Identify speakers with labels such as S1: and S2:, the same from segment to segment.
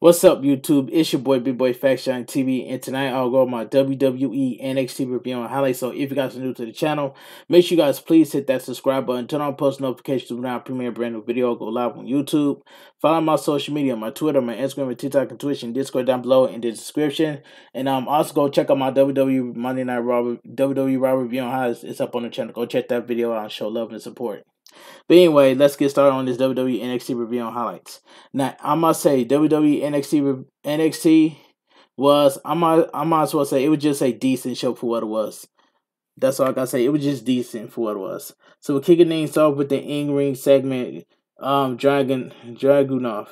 S1: What's up, YouTube? It's your boy, bigboyfactsjonnytv, and tonight I'll go over my WWE NXT review and highlights. So, if you guys are new to the channel, make sure you guys please hit that subscribe button, turn on post notifications when I premiere a brand new video, go live on YouTube. Follow my social media, my Twitter, my Instagram, and TikTok, and Twitch, and Discord down below in the description. And also go check out my WWE Monday Night Raw, WWE Raw review and highlights. It's up on the channel. Go check that video out and show love and support. But anyway, let's get started on this WWE NXT review and highlights. Now, I must say, WWE NXT was, I might as well say, it was just a decent show for what it was. That's all I gotta say. It was just decent for what it was. So we're kicking things off with the in-ring segment. Dragunov.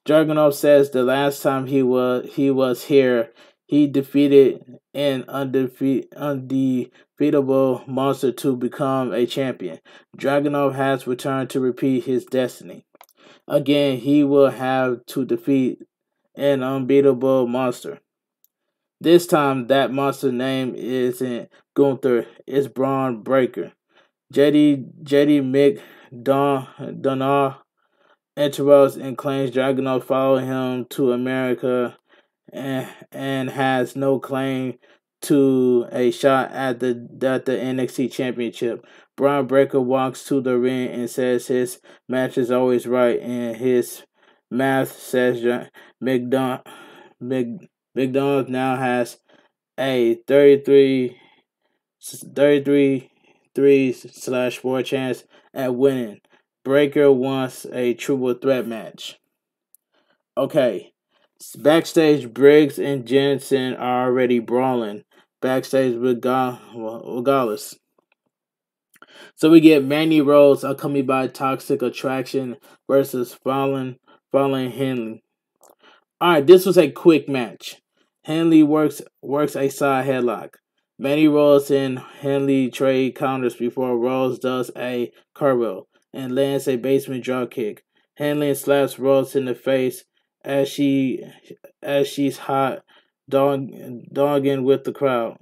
S1: Dragunov says the last time he was here, he defeated an undefeatable monster to become a champion. Dragunov has returned to repeat his destiny. Again, he will have to defeat an unbeatable monster. This time, that monster name isn't Gunther, it's Brownbreaker. JD McDonough interrupts and claims Dragunov followed him to America and has no claim to a shot at the NXT Championship. Braun Breaker walks to the ring and says his match is always right, and his math says McDonald now has a 33/4 chance at winning. Breaker wants a triple threat match. Okay. Backstage, Briggs and Jensen are already brawling. Backstage with Gallus. So we get Mandy Rhodes accompanied by Toxic Attraction versus Fallon Henley. Alright, this was a quick match. Henley works a side headlock. Mandy Rhodes and Henley trade counters before Rhodes does a cartwheel and lands a basement dropkick. Henley slaps Rhodes in the face as she's hot dogging with the crowd.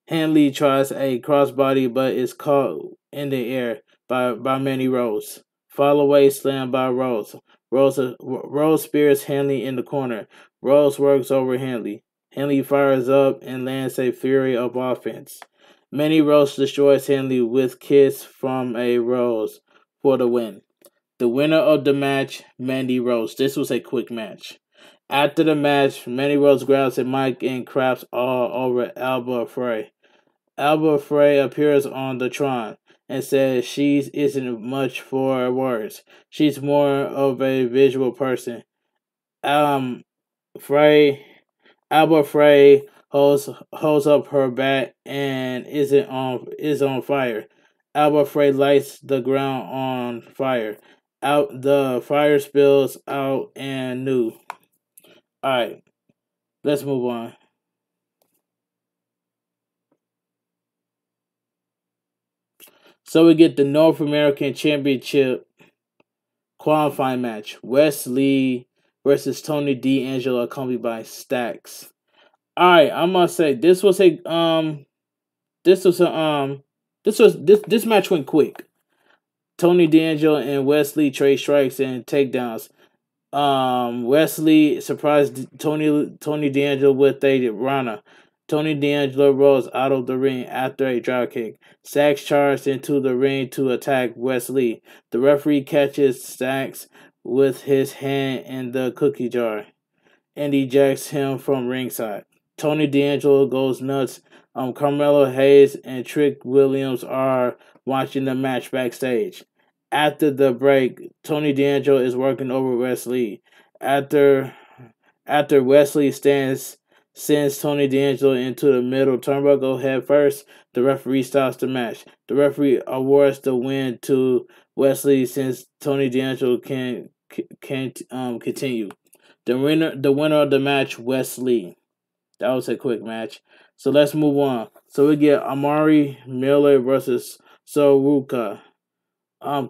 S1: Henley tries a crossbody but is caught in the air by Mandy Rhodes. Fall away slam by Rhodes. Rhodes spears Henley in the corner. Rhodes works over Henley. Henley fires up and lands a fury of offense. Mandy Rhodes destroys Henley with kiss from a Rose for the win. The winner of the match, Mandy Rhodes. This was a quick match. After the match, Mandy Rhodes grabs a mic and craps all over Alba Frey. Alba Frey appears on the Tron and says she isn't much for words. She's more of a visual person. Alba Frey holds up her bat and is on fire. Alba Frey lights the ground on fire. The fire spills out and new. Alright, let's move on. So we get the North American Championship qualifying match. Wes Lee versus Tony D Angelo accompanied by Stacks. Alright, I must say this match went quick. Tony D'Angelo and Wes Lee trade strikes and takedowns. Wes Lee surprised Tony D'Angelo with a Rana. Tony D'Angelo rolls out of the ring after a dropkick. Stacks charged into the ring to attack Wes Lee. The referee catches Stacks with his hand in the cookie jar and ejects him from ringside. Tony D'Angelo goes nuts. Carmelo Hayes and Trick Williams are watching the match backstage. After the break, Tony D'Angelo is working over Wes Lee. After Wesley sends Tony D'Angelo into the middle turnbuckle head first, the referee stops the match. The referee awards the win to Wesley since Tony D'Angelo can't continue. The winner of the match, Wes Lee. That was a quick match. So let's move on. So we get Amari Miller versus Soruka.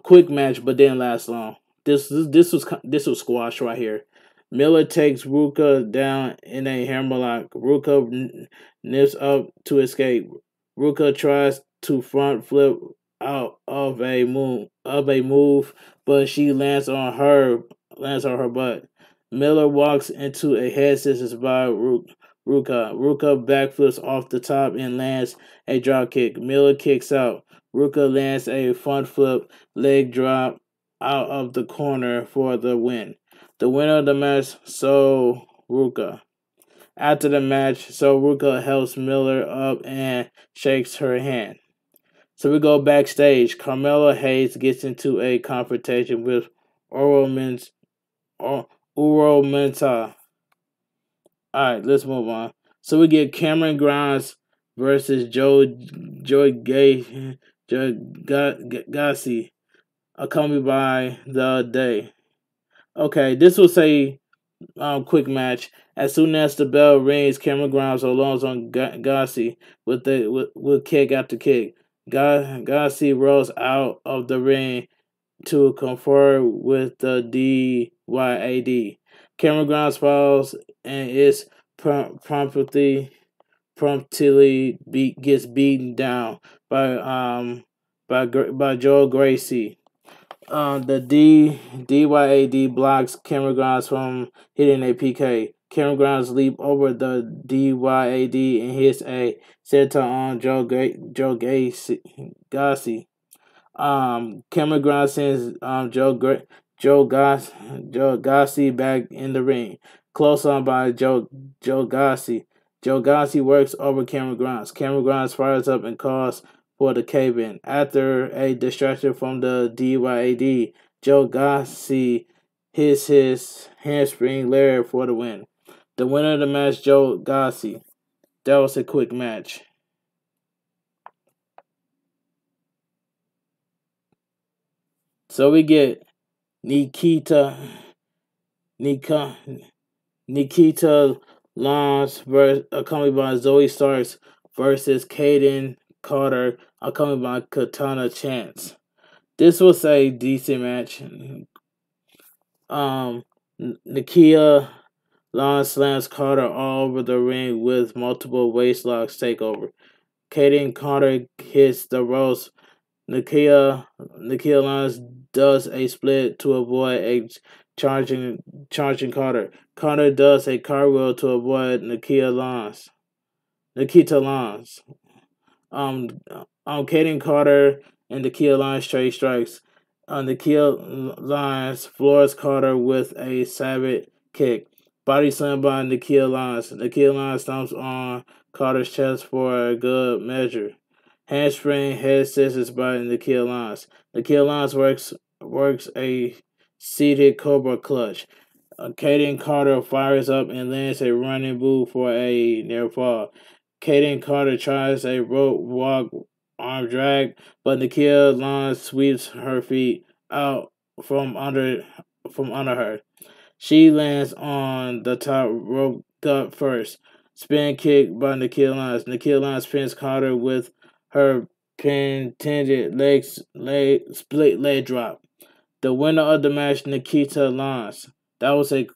S1: Quick match, but didn't last long. This was squash right here. Miller takes Ruka down in a hammerlock. Ruka nips up to escape. Ruka tries to front flip out of a move, but she lands on her butt. Miller walks into a head scissors by Ruka. Ruka backflips off the top and lands a drop kick. Miller kicks out. Ruka lands a front flip leg drop out of the corner for the win. The winner of the match, So Ruka. After the match, So Ruka helps Miller up and shakes her hand. So we go backstage. Carmelo Hayes gets into a confrontation with Oro Menta. Alright, let's move on. So we get Cameron Grimes versus Joe Gassi, accompanied by the Day. Okay, this was a quick match. As soon as the bell rings, Cameron Grimes lands on Gassi with kick after kick. Gassi rolls out of the ring to confer with the DYAD. Cameron Grimes falls and is promptly gets beaten down by Joe Gracie. The DYAD blocks Cameron Grimes from hitting a PK. Cameron Grimes leap over the DYAD and hits a center on Joe Gassi. Cameron Grimes sends Joe Gassi back in the ring. Close on by Joe Gassi. Joe Gassi works over Cameron Grimes. Cameron Grimes fires up and calls for the Kaden. After a distraction from the DYAD, Joe Gassi hits his handspring layer for the win. The winner of the match, Joe Gassi. That was a quick match. So we get Nikita Lyons accompanied by Zoe Starks versus Kaden Carter accompanied by Katana Chance. This was a decent match. Nikia Lyons slams Carter all over the ring with multiple waist locks takeover. Kaden Carter hits the ropes. Nikia Lyons does a split to avoid a charging Carter. Carter does a cartwheel to avoid Nikita Lyons. Kaden Carter and Nikia Lyons trade strikes. Nikia Lyons floors Carter with a savage kick. Body slam by Nikia Lyons. Nikia Lyons stomps on Carter's chest for a good measure. Handspring head scissors by Nikia Lyons. Nikia Lyons works a seated cobra clutch. Kaden Carter fires up and lands a running boot for a near fall. Kaden Carter tries a rope walk arm drag, but Nikia Lyons sweeps her feet out from under her. She lands on the top rope gut first. Spin kick by Nikia Lyons. Nikia Lyons pins Carter with her intended split leg drop. The winner of the match, Nikita Lyons. That was a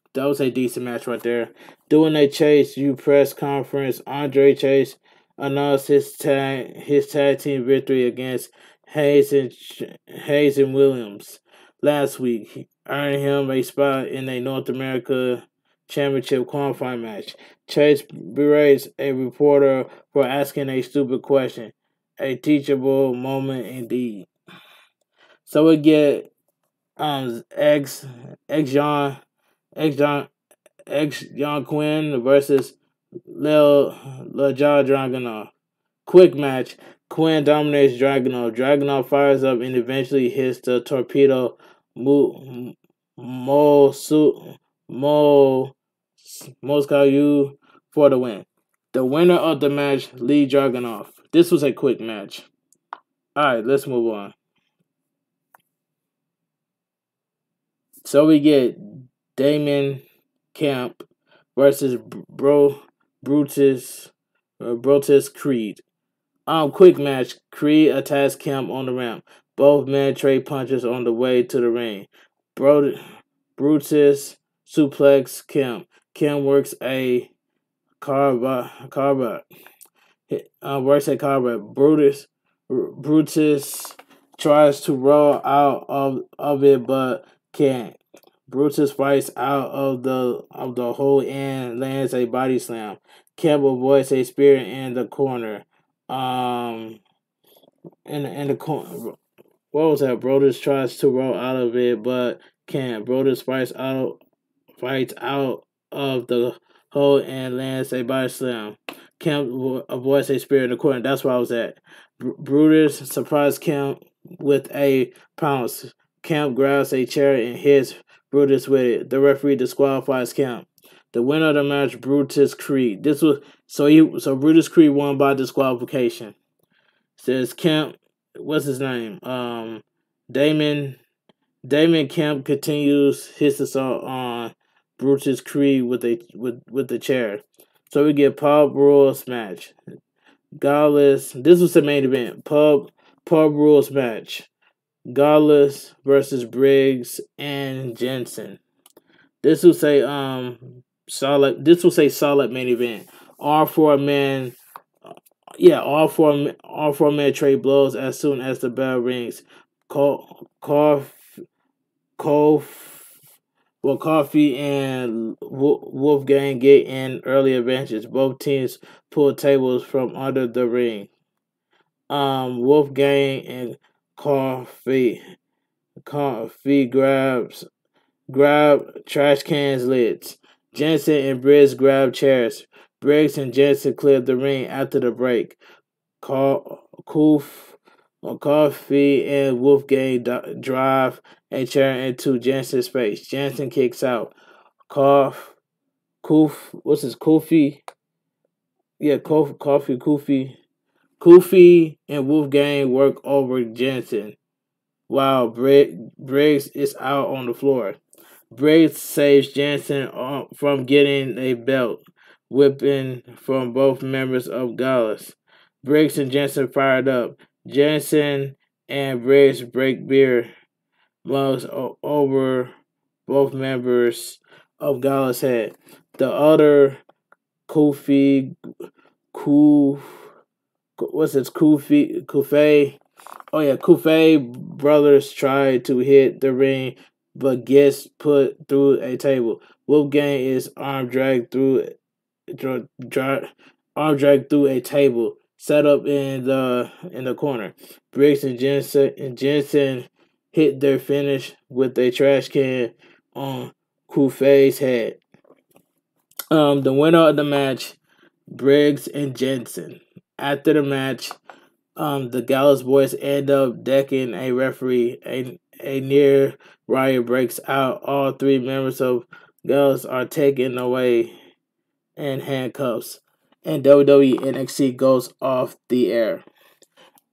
S1: decent match right there. Doing a Chase U press conference, Andre Chase announced his tag team victory against Hayes and Williams last week, earning him a spot in a North America Championship qualifying match. Chase berates a reporter for asking a stupid question. A teachable moment indeed. So we get ex John Quinn versus Lil Dragunov. Quick match. Quinn dominates Dragunov. Dragunov fires up and eventually hits the torpedo Moscow for the win. The winner of the match, Lee Dragunov. This was a quick match. Alright, let's move on. So we get Damon Camp versus Brutus Creed. Quick match. Creed attacks Camp on the ramp. Both men trade punches on the way to the ring. Brutus suplex Camp. Camp works a carver. Brutus tries to roll out of it but can't. Brutus fights out of the hole and lands a body slam. Kemp avoids a spear in the corner. In the corner. What was that? Brutus tries to roll out of it, but can't. Brutus fights out of the hole and lands a body slam. Kemp avoids a spear in the corner. That's where I was at. Brutus surprised Kemp with a pounce. Kemp grabs a chair and hits Brutus with it. The referee disqualifies Kemp. The winner of the match, Brutus Creed. This was so Brutus Creed won by disqualification. Says Kemp, what's his name? Damon Kemp continues his assault on Brutus Creed with the chair. So we get pub rules match. Gallus. This was the main event. Pub rules match. Gallus versus Briggs and Jensen. This was a solid. This was a solid main event. All four men trade blows as soon as the bell rings. Coffee and Wolfgang get in early advantage. Both teams pull tables from under the ring. Wolfgang and Coffee grab trash cans lids. Jensen and Briggs grab chairs. Briggs and Jensen cleared the ring after the break. Coffee and Wolfgang drive a chair into Jensen's face. Jensen kicks out. What's his Kofi? Yeah, Kofi and Wolfgang work over Jensen while Briggs is out on the floor. Briggs saves Jensen from getting a belt whipping from both members of Gallus. Briggs and Jensen fired up. Jensen and Briggs break beer mugs over both members of Gallus' head. The other Kufi brothers try to hit the ring but gets put through a table. Wolfgang is arm dragged through a table set up in the corner. Briggs and Jensen hit their finish with a trash can on Kufei's head. The winner of the match, Briggs and Jensen. After the match, the Gallus boys end up decking a referee. A near riot breaks out. All three members of Gallus are taken away in handcuffs, and WWE NXT goes off the air.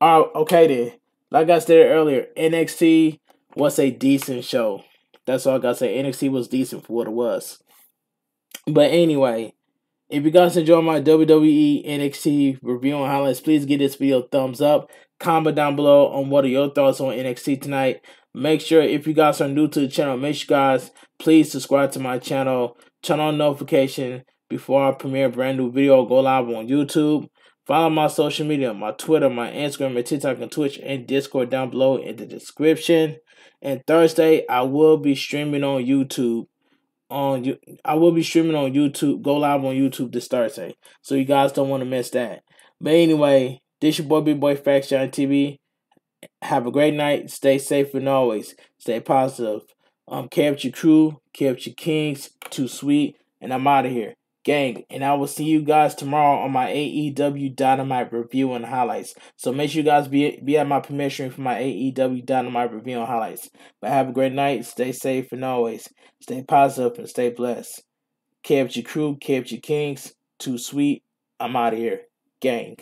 S1: Okay then. Like I said earlier, NXT was a decent show. That's all I gotta say. NXT was decent for what it was. But anyway, if you guys enjoy my WWE NXT review and highlights, please give this video a thumbs up. Comment down below on what are your thoughts on NXT tonight. Make sure if you guys are new to the channel, make sure you guys please subscribe to my channel. Turn on notification before I premiere a brand new video. Go live on YouTube. Follow my social media, my Twitter, my Instagram, my TikTok, and Twitch, and Discord down below in the description. And Thursday, I will be streaming on YouTube. I will be streaming on YouTube, go live on YouTube this Thursday. So you guys don't want to miss that. But anyway, this your boy, Big Boy FactsJonnytv. Have a great night. Stay safe and always stay positive. Care up your crew, care up your kings, too sweet, and I'm out of here. Gang, and I will see you guys tomorrow on my AEW Dynamite review and highlights. So make sure you guys be at my premiere stream for my AEW Dynamite review and highlights. But have a great night, stay safe and always stay positive and stay blessed. Care up your crew, care up your kings, too sweet, I'm out of here. Gang.